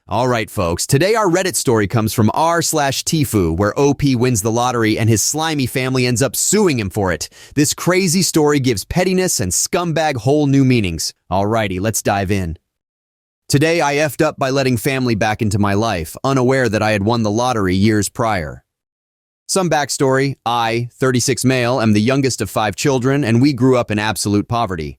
All right, folks. Today our Reddit story comes from r/TIFU, where OP wins the lottery and his slimy family ends up suing him for it. This crazy story gives pettiness and scumbag whole new meanings. Alrighty, let's dive in. Today I effed up by letting family back into my life, unaware that I had won the lottery years prior. Some backstory: I, 36 male, am the youngest of 5 children, and we grew up in absolute poverty.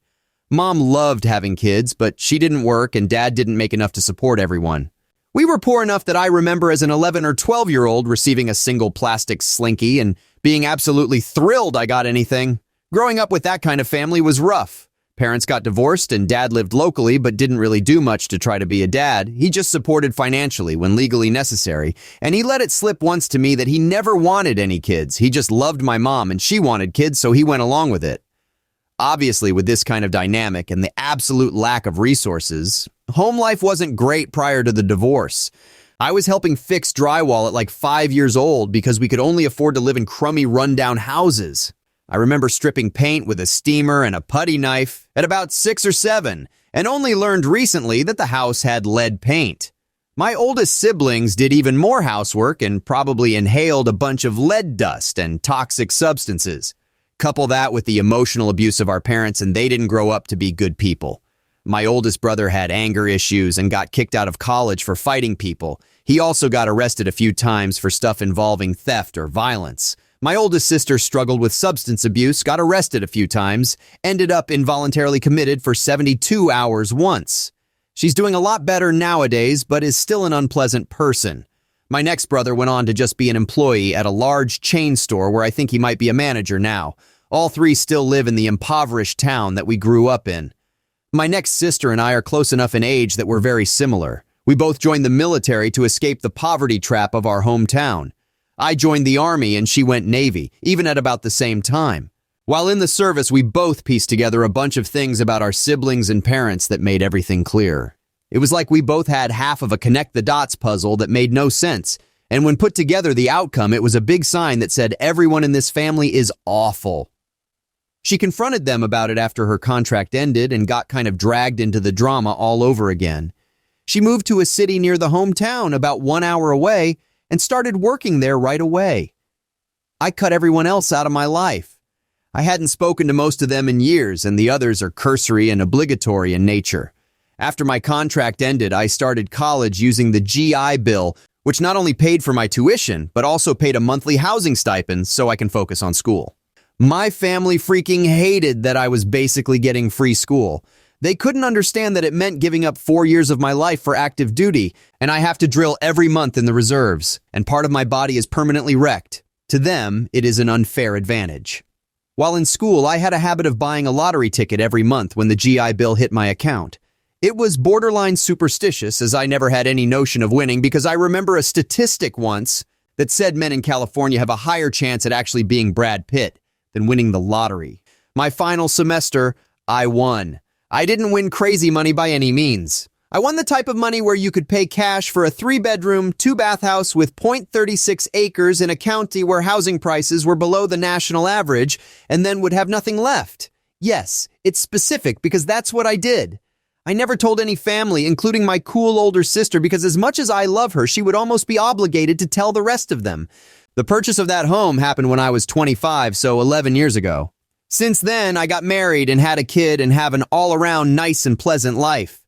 Mom loved having kids, but she didn't work and Dad didn't make enough to support everyone. We were poor enough that I remember as an 11 or 12-year-old receiving a single plastic slinky and being absolutely thrilled I got anything. Growing up with that kind of family was rough. Parents got divorced and Dad lived locally but didn't really do much to try to be a dad. He just supported financially when legally necessary, and he let it slip once to me that he never wanted any kids. He just loved my mom and she wanted kids, so he went along with it. Obviously, with this kind of dynamic and the absolute lack of resources, home life wasn't great prior to the divorce. I was helping fix drywall at like 5 years old because we could only afford to live in crummy, rundown houses. I remember stripping paint with a steamer and a putty knife at about 6 or 7, and only learned recently that the house had lead paint. My oldest siblings did even more housework and probably inhaled a bunch of lead dust and toxic substances. Couple that with the emotional abuse of our parents and they didn't grow up to be good people. My oldest brother had anger issues and got kicked out of college for fighting people. He also got arrested a few times for stuff involving theft or violence. My oldest sister struggled with substance abuse, got arrested a few times, ended up involuntarily committed for 72 hours once. She's doing a lot better nowadays, but is still an unpleasant person. My next brother went on to just be an employee at a large chain store where I think he might be a manager now. All 3 still live in the impoverished town that we grew up in. My next sister and I are close enough in age that we're very similar. We both joined the military to escape the poverty trap of our hometown. I joined the Army and she went Navy, even at about the same time. While in the service, we both pieced together a bunch of things about our siblings and parents that made everything clear. It was like we both had half of a connect-the-dots puzzle that made no sense, and when put together the outcome, it was a big sign that said everyone in this family is awful. She confronted them about it after her contract ended and got kind of dragged into the drama all over again. She moved to a city near the hometown about 1 hour away and started working there right away. I cut everyone else out of my life. I hadn't spoken to most of them in years, and the others are cursory and obligatory in nature. After my contract ended, I started college using the GI Bill, which not only paid for my tuition, but also paid a monthly housing stipend so I can focus on school. My family freaking hated that I was basically getting free school. They couldn't understand that it meant giving up 4 years of my life for active duty, and I have to drill every month in the reserves, and part of my body is permanently wrecked. To them, it is an unfair advantage. While in school, I had a habit of buying a lottery ticket every month when the GI Bill hit my account. It was borderline superstitious, as I never had any notion of winning, because I remember a statistic once that said men in California have a higher chance at actually being Brad Pitt than winning the lottery. My final semester, I won. I didn't win crazy money by any means. I won the type of money where you could pay cash for a 3-bedroom, 2-bath house with .36 acres in a county where housing prices were below the national average and then would have nothing left. Yes, it's specific because that's what I did. I never told any family, including my cool older sister, because as much as I love her, she would almost be obligated to tell the rest of them. The purchase of that home happened when I was 25, so 11 years ago. Since then, I got married and had a kid and have an all-around nice and pleasant life.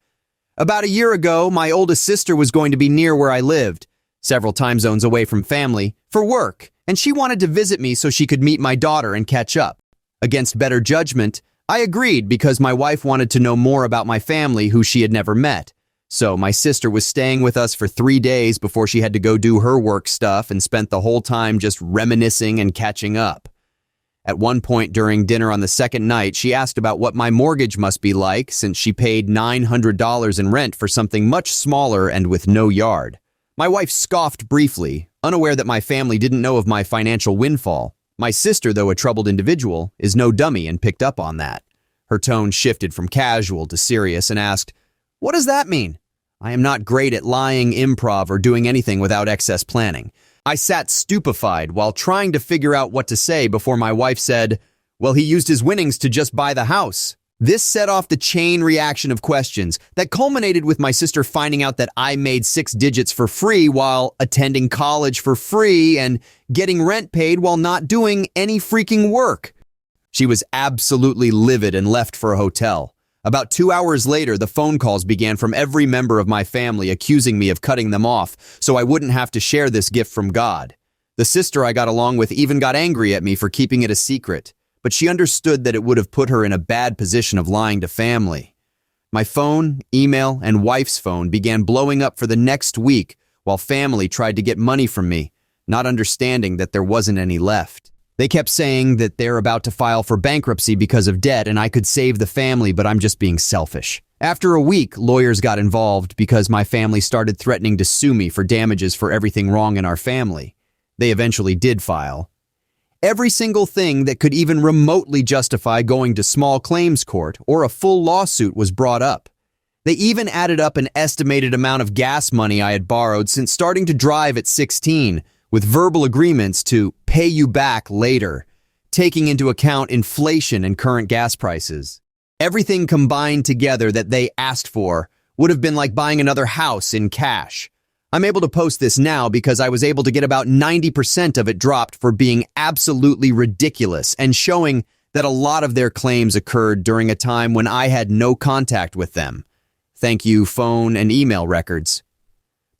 About a year ago, my oldest sister was going to be near where I lived, several time zones away from family, for work, and she wanted to visit me so she could meet my daughter and catch up. Against better judgment, I agreed because my wife wanted to know more about my family who she had never met. So my sister was staying with us for 3 days before she had to go do her work stuff and spent the whole time just reminiscing and catching up. At one point during dinner on the second night, she asked about what my mortgage must be like since she paid $900 in rent for something much smaller and with no yard. My wife scoffed briefly, unaware that my family didn't know of my financial windfall. My sister, though a troubled individual, is no dummy and picked up on that. Her tone shifted from casual to serious and asked, "What does that mean?" I am not great at lying, improv, or doing anything without excess planning. I sat stupefied while trying to figure out what to say before my wife said, "Well, he used his winnings to just buy the house." This set off the chain reaction of questions that culminated with my sister finding out that I made 6 digits for free while attending college for free and getting rent paid while not doing any freaking work. She was absolutely livid and left for a hotel. About 2 hours later, the phone calls began from every member of my family accusing me of cutting them off so I wouldn't have to share this gift from God. The sister I got along with even got angry at me for keeping it a secret, but she understood that it would have put her in a bad position of lying to family. My phone, email, and wife's phone began blowing up for the next week while family tried to get money from me, not understanding that there wasn't any left. They kept saying that they're about to file for bankruptcy because of debt and I could save the family, but I'm just being selfish. After a week, lawyers got involved because my family started threatening to sue me for damages for everything wrong in our family. They eventually did file. Every single thing that could even remotely justify going to small claims court or a full lawsuit was brought up. They even added up an estimated amount of gas money I had borrowed since starting to drive at 16, with verbal agreements to pay you back later, taking into account inflation and current gas prices. Everything combined together that they asked for would have been like buying another house in cash. I'm able to post this now because I was able to get about 90% of it dropped for being absolutely ridiculous and showing that a lot of their claims occurred during a time when I had no contact with them. Thank you, phone and email records.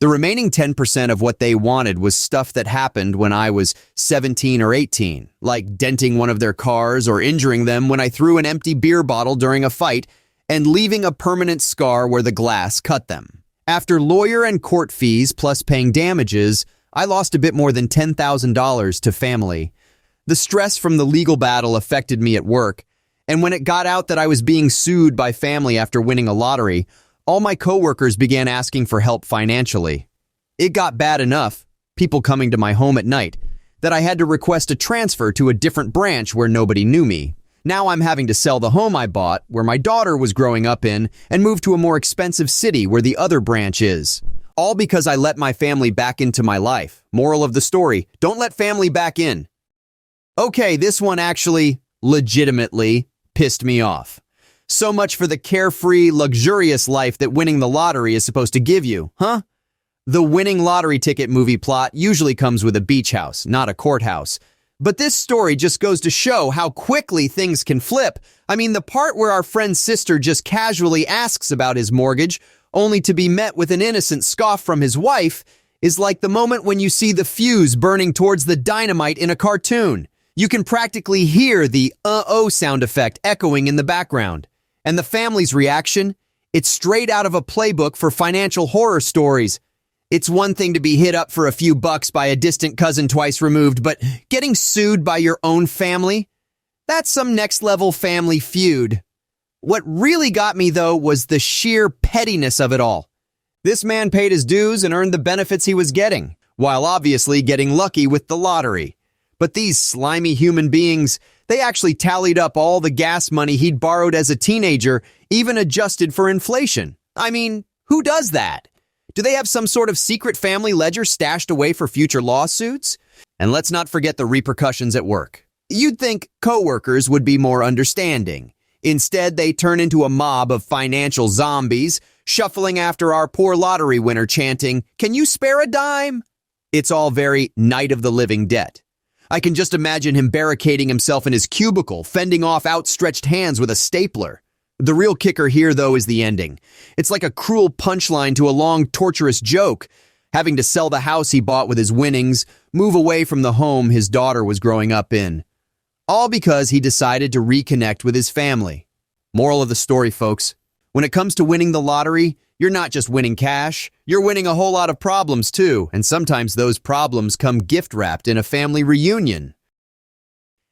The remaining 10% of what they wanted was stuff that happened when I was 17 or 18, like denting one of their cars or injuring them when I threw an empty beer bottle during a fight and leaving a permanent scar where the glass cut them. After lawyer and court fees plus paying damages, I lost a bit more than $10,000 to family. The stress from the legal battle affected me at work, and when it got out that I was being sued by family after winning a lottery, all my coworkers began asking for help financially. It got bad enough, people coming to my home at night, that I had to request a transfer to a different branch where nobody knew me. Now I'm having to sell the home I bought, where my daughter was growing up in, and move to a more expensive city where the other branch is. All because I let my family back into my life. Moral of the story, don't let family back in. Okay, this one actually, legitimately, pissed me off. So much for the carefree, luxurious life that winning the lottery is supposed to give you, huh? The winning lottery ticket movie plot usually comes with a beach house, not a courthouse. But this story just goes to show how quickly things can flip. I mean, the part where our friend's sister just casually asks about his mortgage, only to be met with an innocent scoff from his wife, is like the moment when you see the fuse burning towards the dynamite in a cartoon. You can practically hear the uh-oh sound effect echoing in the background. And the family's reaction? It's straight out of a playbook for financial horror stories. It's one thing to be hit up for a few bucks by a distant cousin twice removed, but getting sued by your own family? That's some next-level family feud. What really got me, though, was the sheer pettiness of it all. This man paid his dues and earned the benefits he was getting, while obviously getting lucky with the lottery. But these slimy human beings, they actually tallied up all the gas money he'd borrowed as a teenager, even adjusted for inflation. I mean, who does that? Do they have some sort of secret family ledger stashed away for future lawsuits? And let's not forget the repercussions at work. You'd think coworkers would be more understanding. Instead, they turn into a mob of financial zombies, shuffling after our poor lottery winner chanting, "Can you spare a dime?" It's all very Night of the Living Dead. I can just imagine him barricading himself in his cubicle, fending off outstretched hands with a stapler. The real kicker here, though, is the ending. It's like a cruel punchline to a long, torturous joke, having to sell the house he bought with his winnings, move away from the home his daughter was growing up in. All because he decided to reconnect with his family. Moral of the story, folks, when it comes to winning the lottery, you're not just winning cash, you're winning a whole lot of problems too, and sometimes those problems come gift-wrapped in a family reunion.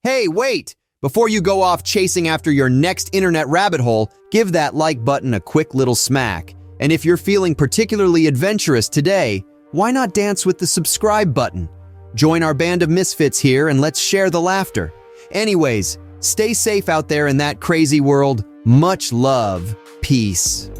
Hey, wait! Before you go off chasing after your next internet rabbit hole, give that like button a quick little smack. And if you're feeling particularly adventurous today, why not dance with the subscribe button? Join our band of misfits here and let's share the laughter. Anyways, stay safe out there in that crazy world. Much love. Peace.